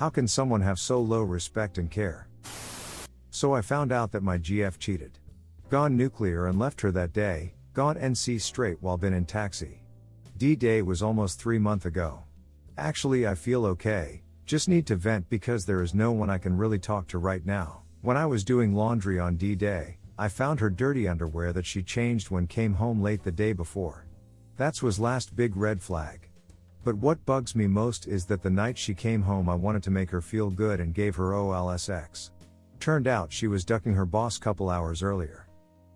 How can someone have so low respect and care? So I found out that my GF cheated. Gone nuclear and left her that day, gone NC straight while been in taxi. D-Day was almost 3 months ago. Actually I feel okay, just need to vent because there is no one I can really talk to right now. When I was doing laundry on D-Day, I found her dirty underwear that she changed when came home late the day before. That's was last big red flag. But what bugs me most is that the night she came home I wanted to make her feel good and gave her OLSX. Turned out she was ducking her boss couple hours earlier.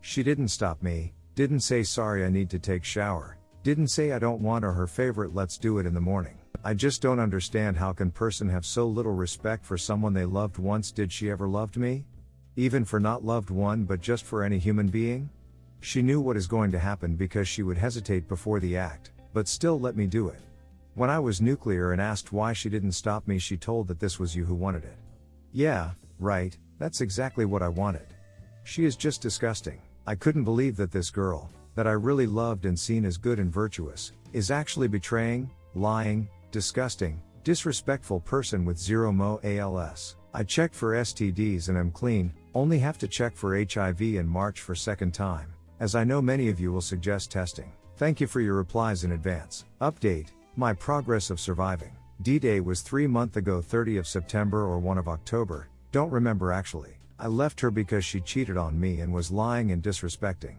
She didn't stop me, didn't say sorry I need to take shower, didn't say I don't want or her favorite let's do it in the morning. I just don't understand how can person have so little respect for someone they loved once. Did she ever loved me? Even for not loved one but just for any human being? She knew what is going to happen because she would hesitate before the act, but still let me do it. When I was nuclear and asked why she didn't stop me, she told that this was you who wanted it. Yeah, right, that's exactly what I wanted. She is just disgusting. I couldn't believe that this girl, that I really loved and seen as good and virtuous, is actually betraying, lying, disgusting, disrespectful person with zero ALS. I checked for STDs and am clean, only have to check for HIV in March for second time, as I know many of you will suggest testing. Thank you for your replies in advance. Update. My progress of surviving. D-Day was 3 months ago, 30 of September or 1 of October, don't remember actually. I left her because she cheated on me and was lying and disrespecting.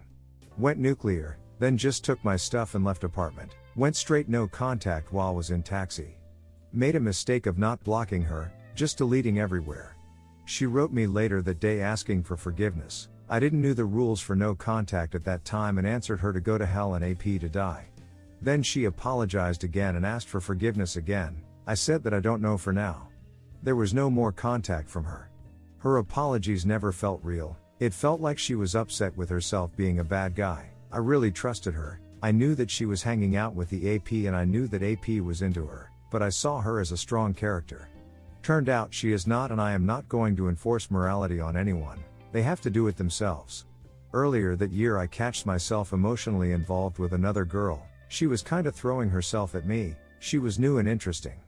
Went nuclear, then just took my stuff and left apartment. Went straight no contact while was in taxi. Made a mistake of not blocking her, just deleting everywhere. She wrote me later that day asking for forgiveness. I didn't know the rules for no contact at that time and answered her to go to hell and AP to die. Then she apologized again and asked for forgiveness again. I said that I don't know for now. There was no more contact from her. Her apologies never felt real. It felt like she was upset with herself being a bad guy. I really trusted her. I knew that she was hanging out with the AP and I knew that AP was into her, but I saw her as a strong character. Turned out she is not, and I am not going to enforce morality on anyone. They have to do it themselves. Earlier that year I catched myself emotionally involved with another girl. She was kinda throwing herself at me, she was new and interesting.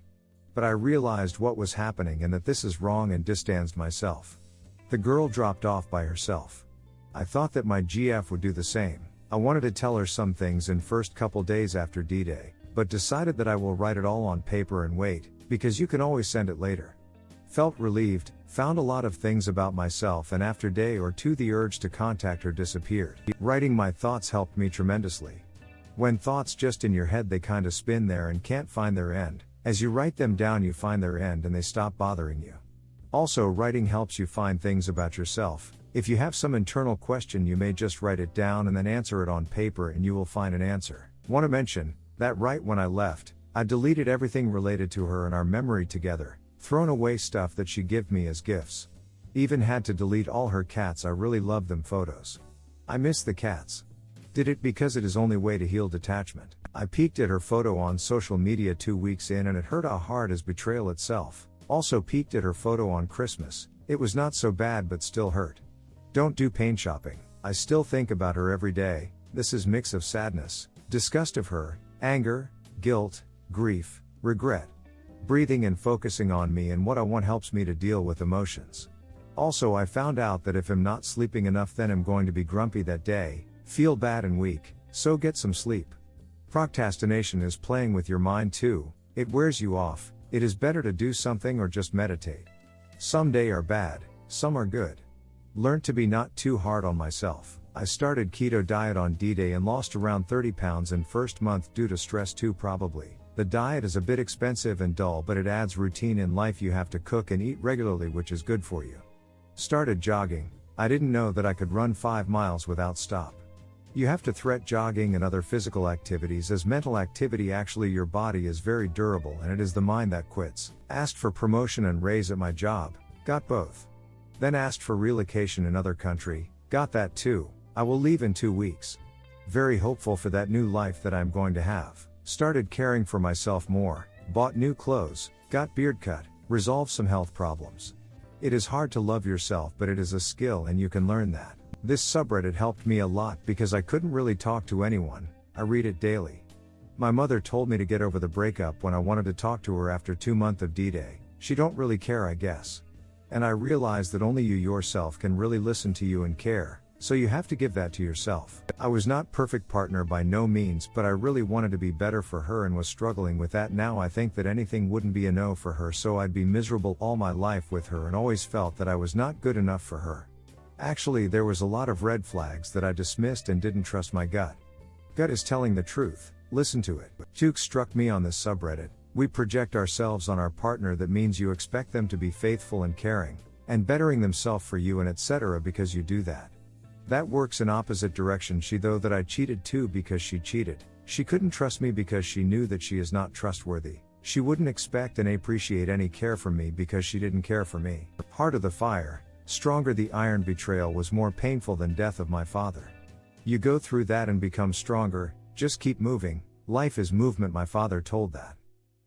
But I realized what was happening and that this is wrong and distanced myself. The girl dropped off by herself. I thought that my GF would do the same. I wanted to tell her some things in first couple days after D-Day, but decided that I will write it all on paper and wait, because you can always send it later. Felt relieved, found a lot of things about myself, and after day or two the urge to contact her disappeared. Writing my thoughts helped me tremendously. When thoughts just in your head they kinda spin there and can't find their end. As you write them down you find their end and they stop bothering you. Also writing helps you find things about yourself. If you have some internal question you may just write it down and then answer it on paper and you will find an answer. Want to mention, that right when I left, I deleted everything related to her and our memory together, thrown away stuff that she gave me as gifts. Even had to delete all her cats, I really love them photos. I miss the cats. Did it because it is only way to heal detachment. I peeked at her photo on social media 2 weeks in and it hurt how hard as betrayal itself. Also peeked at her photo on Christmas. It was not so bad but still hurt. Don't do pain shopping. I still think about her every day. This is mix of sadness, disgust of her, anger, guilt, grief, regret. Breathing and focusing on me and what I want helps me to deal with emotions. Also I found out that if I'm not sleeping enough then I'm going to be grumpy that day, feel bad and weak, so get some sleep. Procrastination is playing with your mind too, it wears you off, it is better to do something or just meditate. Some days are bad, some are good. Learned to be not too hard on myself. I started keto diet on D-Day and lost around 30 pounds in first month due to stress too probably. The diet is a bit expensive and dull but it adds routine in life. You have to cook and eat regularly which is good for you. Started jogging. I didn't know that I could run 5 miles without stop. You have to threat jogging and other physical activities as mental activity. Actually your body is very durable and it is the mind that quits. Asked for promotion and raise at my job, got both. Then asked for relocation in other country, got that too. I will leave in 2 weeks. Very hopeful for that new life that I'm going to have. Started caring for myself more, bought new clothes, got beard cut, resolved some health problems. It is hard to love yourself but it is a skill and you can learn that. This subreddit helped me a lot because I couldn't really talk to anyone. I read it daily. My mother told me to get over the breakup when I wanted to talk to her after 2 months of D-Day. She don't really care, I guess. And I realized that only you yourself can really listen to you and care, so you have to give that to yourself. I was not perfect partner by no means, but I really wanted to be better for her and was struggling with that. Now I think that anything wouldn't be a no for her, so I'd be miserable all my life with her and always felt that I was not good enough for her. Actually, there was a lot of red flags that I dismissed and didn't trust my gut. Gut is telling the truth, listen to it. Duke struck me on this subreddit. We project ourselves on our partner, that means you expect them to be faithful and caring, and bettering themselves for you and etc. because you do that. That works in opposite direction. She though that I cheated too because she cheated. She couldn't trust me because she knew that she is not trustworthy. She wouldn't expect and appreciate any care from me because she didn't care for me. Heart of the fire, stronger the iron. Betrayal was more painful than death of my father. You go through that and become stronger, just keep moving, life is movement. My father told that.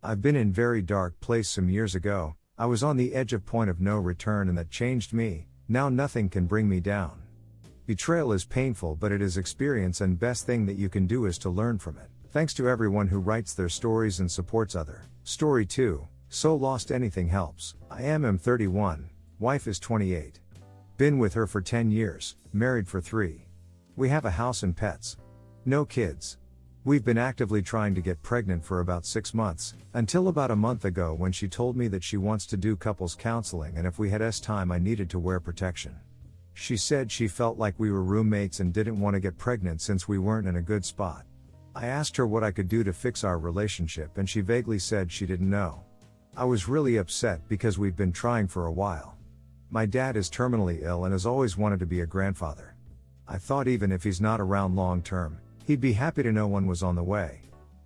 I've been in very dark place some years ago. I was on the edge of point of no return and that changed me. Now nothing can bring me down. Betrayal is painful, but it is experience, and best thing that you can do is to learn from it. Thanks to everyone who writes their stories and supports other. Story 2, so lost anything helps. I am 31, wife is 28. Been with her for 10 years, married for 3. We have a house and pets. No kids. We've been actively trying to get pregnant for about 6 months, until about a month ago when she told me that she wants to do couples counseling and if we had time I needed to wear protection. She said she felt like we were roommates and didn't want to get pregnant since we weren't in a good spot. I asked her what I could do to fix our relationship and she vaguely said she didn't know. I was really upset because we've been trying for a while. My dad is terminally ill and has always wanted to be a grandfather. I thought even if he's not around long term, he'd be happy to know one was on the way.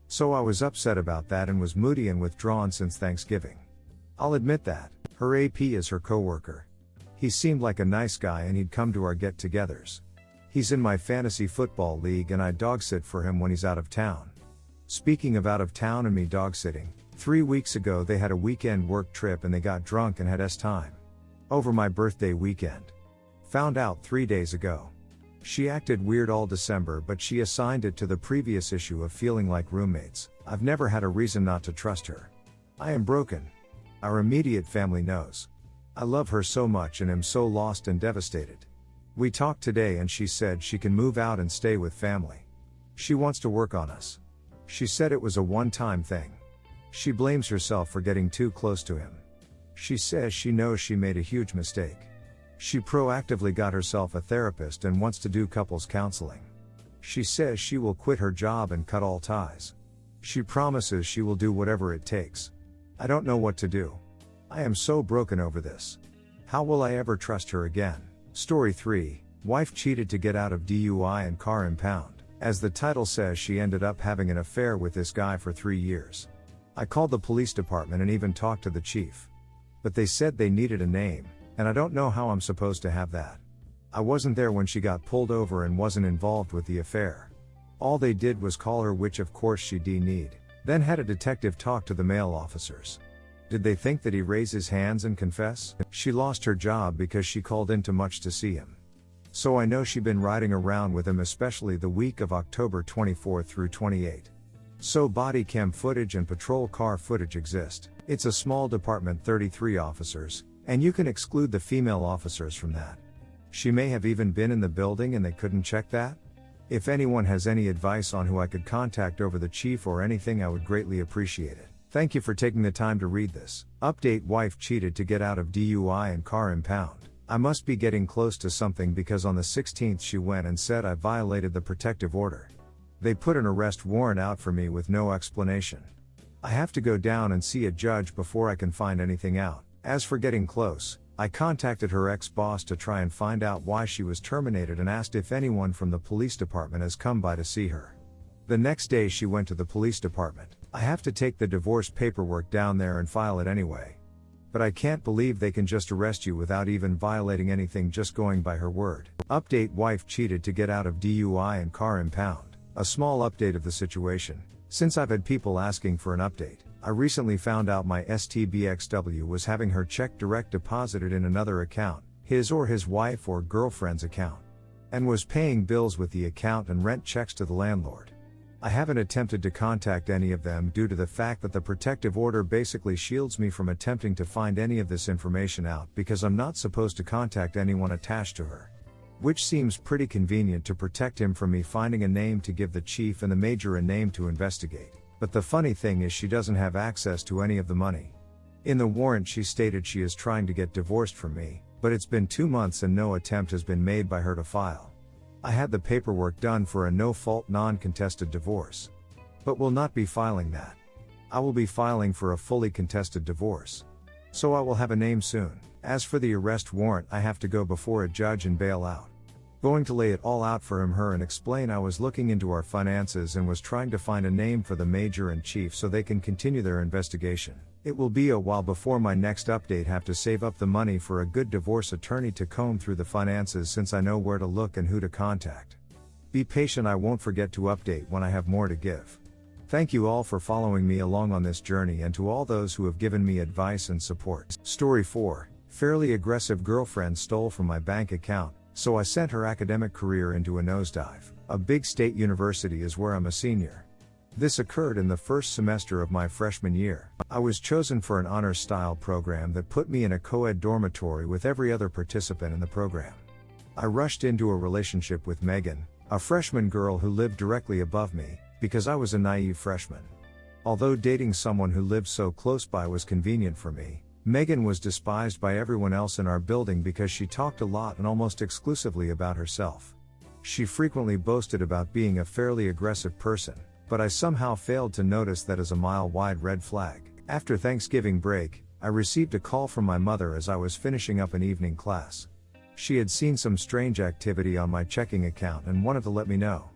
So I was upset about that and was moody and withdrawn since Thanksgiving. I'll admit that. Her AP is her coworker. He seemed like a nice guy and he'd come to our get-togethers. He's in my fantasy football league and I dog sit for him when he's out of town. Speaking of out of town and me dog sitting, 3 weeks ago they had a weekend work trip and they got drunk and had time. Over my birthday weekend. Found out 3 days ago. She acted weird all December, but she assigned it to the previous issue of feeling like roommates. I've never had a reason not to trust her. I am broken. Our immediate family knows. I love her so much and am so lost and devastated. We talked today and she said she can move out and stay with family. She wants to work on us. She said it was a one-time thing. She blames herself for getting too close to him. She says she knows she made a huge mistake. She proactively got herself a therapist and wants to do couples counseling. She says she will quit her job and cut all ties. She promises she will do whatever it takes. I don't know what to do. I am so broken over this. How will I ever trust her again? Story 3, wife cheated to get out of DUI and car impound. As the title says, she ended up having an affair with this guy for 3 years. I called the police department and even talked to the chief. But they said they needed a name, and I don't know how I'm supposed to have that. I wasn't there when she got pulled over and wasn't involved with the affair. All they did was call her, which of course she denied, then had a detective talk to the male officers. Did they think that he raise his hands and confess? She lost her job because she called in too much to see him. So I know she been riding around with him, especially the week of October 24 through 28. So body cam footage and patrol car footage exist. It's a small department, 33 officers, and you can exclude the female officers from that. She may have even been in the building and they couldn't check that? If anyone has any advice on who I could contact over the chief or anything, I would greatly appreciate it. Thank you for taking the time to read this. Update: wife cheated to get out of DUI and car impound. I must be getting close to something because on the 16th she went and said I violated the protective order. They put an arrest warrant out for me with no explanation. I have to go down and see a judge before I can find anything out. As for getting close, I contacted her ex-boss to try and find out why she was terminated and asked if anyone from the police department has come by to see her. The next day she went to the police department. I have to take the divorce paperwork down there and file it anyway. But I can't believe they can just arrest you without even violating anything, just going by her word. Update: wife cheated to get out of DUI and car impound. A small update of the situation. Since I've had people asking for an update, I recently found out my STBXW was having her check direct deposited in another account, his or his wife or girlfriend's account, and was paying bills with the account and rent checks to the landlord. I haven't attempted to contact any of them due to the fact that the protective order basically shields me from attempting to find any of this information out because I'm not supposed to contact anyone attached to her. Which seems pretty convenient to protect him from me finding a name to give the chief and the major a name to investigate. But the funny thing is she doesn't have access to any of the money. In the warrant she stated she is trying to get divorced from me, but it's been 2 months and no attempt has been made by her to file. I had the paperwork done for a no-fault non-contested divorce. But will not be filing that. I will be filing for a fully contested divorce. So I will have a name soon. As for the arrest warrant, I have to go before a judge and bail out. Going to lay it all out for her and explain I was looking into our finances and was trying to find a name for the major and chief so they can continue their investigation. It will be a while before my next update. Have to save up the money for a good divorce attorney to comb through the finances since I know where to look and who to contact. Be patient, I won't forget to update when I have more to give. Thank you all for following me along on this journey and to all those who have given me advice and support. Story 4. Fairly aggressive girlfriend stole from my bank account, so I sent her academic career into a nosedive. A big state university is where I'm a senior. This occurred in the first semester of my freshman year. I was chosen for an honors-style program that put me in a co-ed dormitory with every other participant in the program. I rushed into a relationship with Megan, a freshman girl who lived directly above me, because I was a naive freshman. Although dating someone who lived so close by was convenient for me, Megan was despised by everyone else in our building because she talked a lot and almost exclusively about herself. She frequently boasted about being a fairly aggressive person, but I somehow failed to notice that as a mile-wide red flag. After Thanksgiving break, I received a call from my mother as I was finishing up an evening class. She had seen some strange activity on my checking account and wanted to let me know.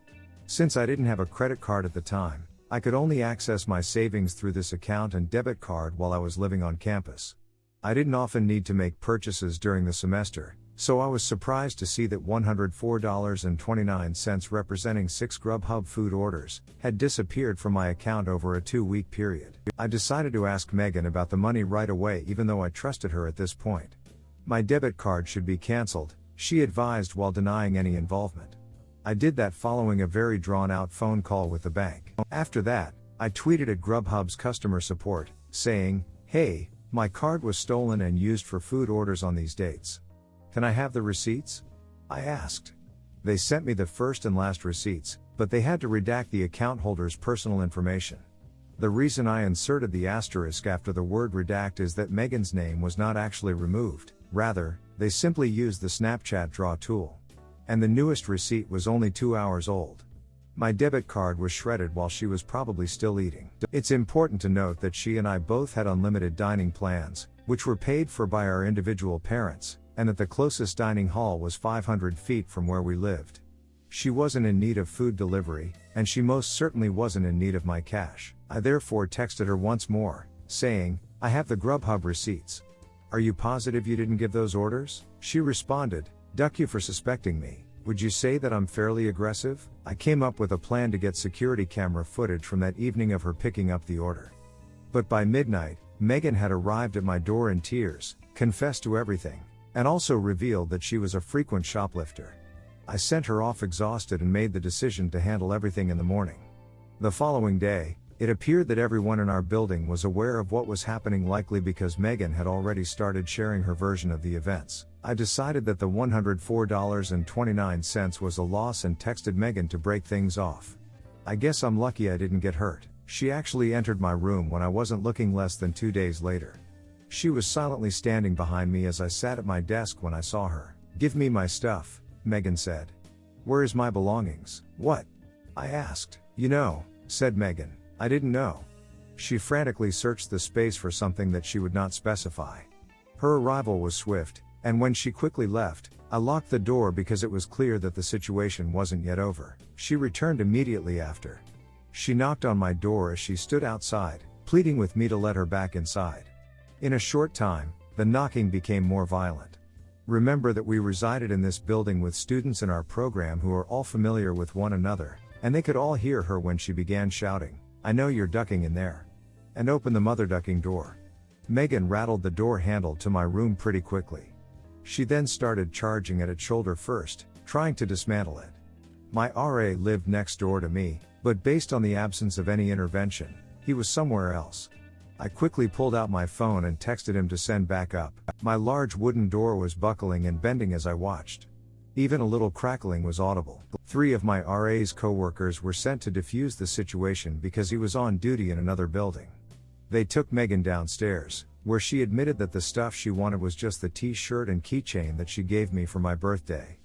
Since I didn't have a credit card at the time, I could only access my savings through this account and debit card while I was living on campus. I didn't often need to make purchases during the semester, so I was surprised to see that $104.29 representing 6 Grubhub food orders had disappeared from my account over a 2-week period. I decided to ask Megan about the money right away even though I trusted her at this point. My debit card should be cancelled, she advised while denying any involvement. I did that following a very drawn-out phone call with the bank. After that, I tweeted at Grubhub's customer support, saying, "Hey, my card was stolen and used for food orders on these dates. Can I have the receipts?" I asked. They sent me the first and last receipts, but they had to redact the account holder's personal information. The reason I inserted the asterisk after the word redact is that Megan's name was not actually removed, rather, they simply used the Snapchat draw tool. And the newest receipt was only 2 hours old. My debit card was shredded while she was probably still eating. It's important to note that she and I both had unlimited dining plans, which were paid for by our individual parents, and that the closest dining hall was 500 feet from where we lived. She wasn't in need of food delivery, and she most certainly wasn't in need of my cash. I therefore texted her once more, saying, "I have the Grubhub receipts. Are you positive you didn't give those orders?" She responded, "Duck you for suspecting me. Would you say that I'm fairly aggressive?" I came up with a plan to get security camera footage from that evening of her picking up the order. But by midnight, Megan had arrived at my door in tears, confessed to everything, and also revealed that she was a frequent shoplifter. I sent her off exhausted and made the decision to handle everything in the morning. The following day, it appeared that everyone in our building was aware of what was happening, likely because Megan had already started sharing her version of the events. I decided that the $104.29 was a loss and texted Megan to break things off. I guess I'm lucky I didn't get hurt. She actually entered my room when I wasn't looking less than 2 days later. She was silently standing behind me as I sat at my desk when I saw her. "Give me my stuff," Megan said. "Where is my belongings?" "What?" I asked. "You know," said Megan. "I didn't know." She frantically searched the space for something that she would not specify. Her arrival was swift, and when she quickly left, I locked the door because it was clear that the situation wasn't yet over. She returned immediately after. She knocked on my door as she stood outside, pleading with me to let her back inside. In a short time, the knocking became more violent. Remember that we resided in this building with students in our program who are all familiar with one another, and they could all hear her when she began shouting, "I know you're ducking in there," and opened the mother ducking door. Megan rattled the door handle to my room pretty quickly. She then started charging at it shoulder first, trying to dismantle it. My RA lived next door to me, But based on the absence of any intervention, he was somewhere else. I quickly pulled out my phone and texted him to send back up. My large wooden door was buckling and bending as I watched. Even a little crackling was audible. 3 of my RA's co-workers were sent to defuse the situation because he was on duty in another building. They took Megan downstairs, where she admitted that the stuff she wanted was just the t-shirt and keychain that she gave me for my birthday.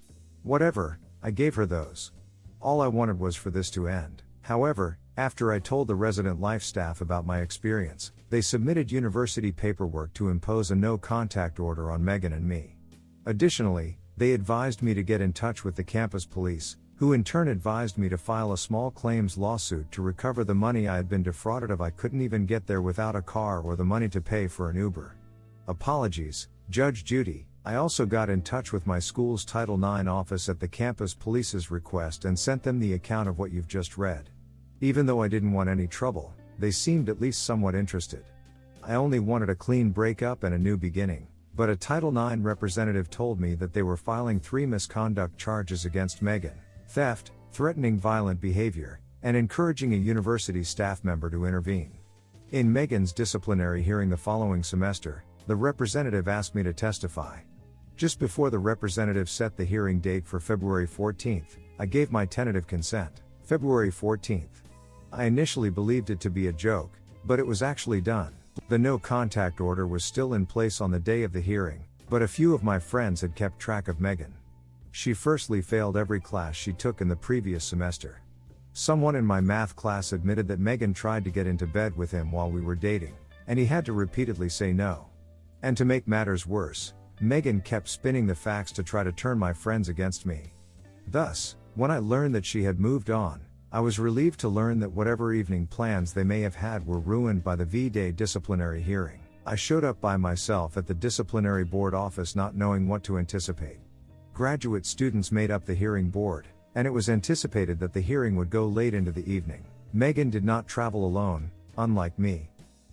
Whatever, I gave her those. All I wanted was for this to end. However, after I told the resident life staff about my experience, they submitted university paperwork to impose a no-contact order on Megan and me. Additionally, they advised me to get in touch with the campus police, who in turn advised me to file a small claims lawsuit to recover the money I had been defrauded of. I couldn't even get there without a car or the money to pay for an Uber. Apologies, Judge Judy. I also got in touch with my school's Title IX office at the campus police's request and sent them the account of what you've just read. Even though I didn't want any trouble, they seemed at least somewhat interested. I only wanted a clean breakup and a new beginning, but a Title IX representative told me that they were filing 3 misconduct charges against Megan: theft, threatening violent behavior, and encouraging a university staff member to intervene. In Megan's disciplinary hearing the following semester, the representative asked me to testify. Just before the representative set the hearing date for February 14th, I gave my tentative consent. February 14th. I initially believed it to be a joke, but it was actually done. The no-contact order was still in place on the day of the hearing, but a few of my friends had kept track of Megan. She firstly failed every class she took in the previous semester. Someone in my math class admitted that Megan tried to get into bed with him while we were dating, and he had to repeatedly say no. And to make matters worse, Megan kept spinning the facts to try to turn my friends against me. Thus, when I learned that she had moved on, I was relieved to learn that whatever evening plans they may have had were ruined by the V-Day disciplinary hearing. I showed up by myself at the disciplinary board office not knowing what to anticipate. Graduate students made up the hearing board, and it was anticipated that the hearing would go late into the evening. Megan did not travel alone, unlike me.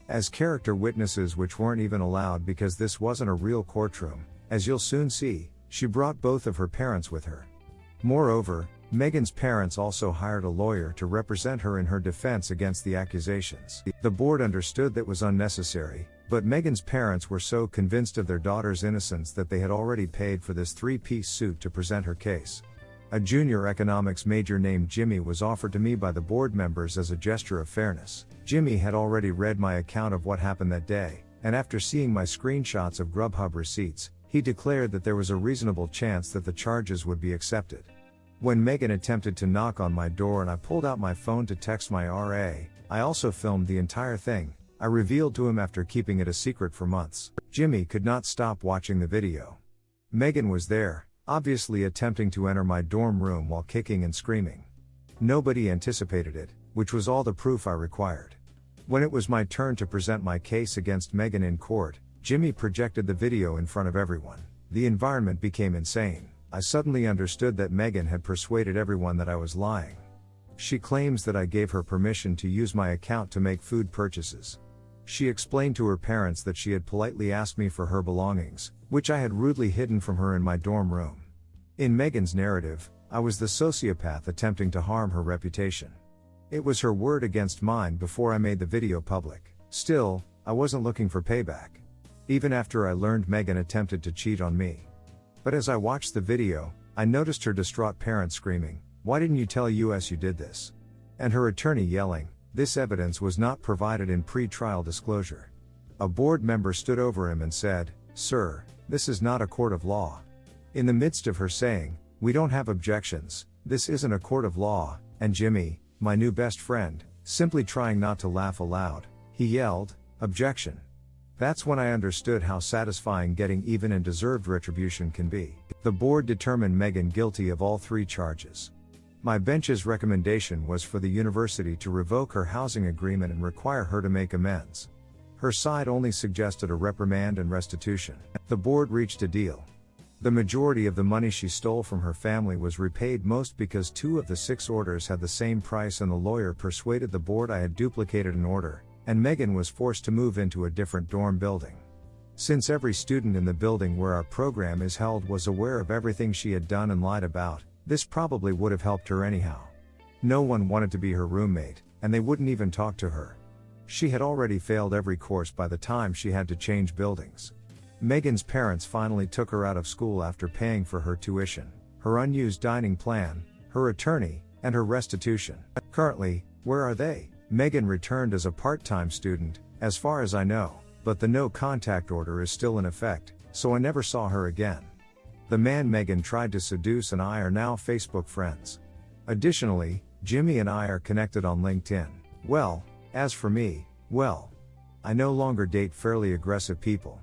As character witnesses, which weren't even allowed because this wasn't a real courtroom, as you'll soon see, she brought both of her parents with her. Moreover, Megan's parents also hired a lawyer to represent her in her defense against the accusations. The board understood that was unnecessary, but Megan's parents were so convinced of their daughter's innocence that they had already paid for this 3-piece suit to present her case. A junior economics major named Jimmy was offered to me by the board members as a gesture of fairness. Jimmy had already read my account of what happened that day, and after seeing my screenshots of Grubhub receipts, he declared that there was a reasonable chance that the charges would be accepted. When Megan attempted to knock on my door and I pulled out my phone to text my RA, I also filmed the entire thing. I revealed to him after keeping it a secret for months. Jimmy could not stop watching the video. Megan was there, obviously attempting to enter my dorm room while kicking and screaming. Nobody anticipated it, which was all the proof I required. When it was my turn to present my case against Megan in court, Jimmy projected the video in front of everyone. The environment became insane. I suddenly understood that Megan had persuaded everyone that I was lying. She claims that I gave her permission to use my account to make food purchases. She explained to her parents that she had politely asked me for her belongings, which I had rudely hidden from her in my dorm room. In Megan's narrative, I was the sociopath attempting to harm her reputation. It was her word against mine before I made the video public. Still, I wasn't looking for payback. Even after I learned Megan attempted to cheat on me. But as I watched the video, I noticed her distraught parents screaming, "Why didn't you tell us you did this?" And her attorney yelling, "This evidence was not provided in pre-trial disclosure." A board member stood over him and said, "Sir, this is not a court of law." In the midst of her saying, "We don't have objections, this isn't a court of law," and Jimmy, my new best friend, simply trying not to laugh aloud, he yelled, "Objection." That's when I understood how satisfying getting even and deserved retribution can be. The board determined Megan guilty of all 3 charges. My bench's recommendation was for the university to revoke her housing agreement and require her to make amends. Her side only suggested a reprimand and restitution. The board reached a deal. The majority of the money she stole from her family was repaid, most because 2 of the 6 orders had the same price, and the lawyer persuaded the board I had duplicated an order, and Megan was forced to move into a different dorm building. Since every student in the building where our program is held was aware of everything she had done and lied about, this probably would have helped her anyhow. No one wanted to be her roommate, and they wouldn't even talk to her. She had already failed every course by the time she had to change buildings. Megan's parents finally took her out of school after paying for her tuition, her unused dining plan, her attorney, and her restitution. Currently, where are they? Megan returned as a part-time student, as far as I know, but the no contact order is still in effect, so I never saw her again. The man Megan tried to seduce and I are now Facebook friends. Additionally, Jimmy and I are connected on LinkedIn. Well, as for me, well, I no longer date fairly aggressive people.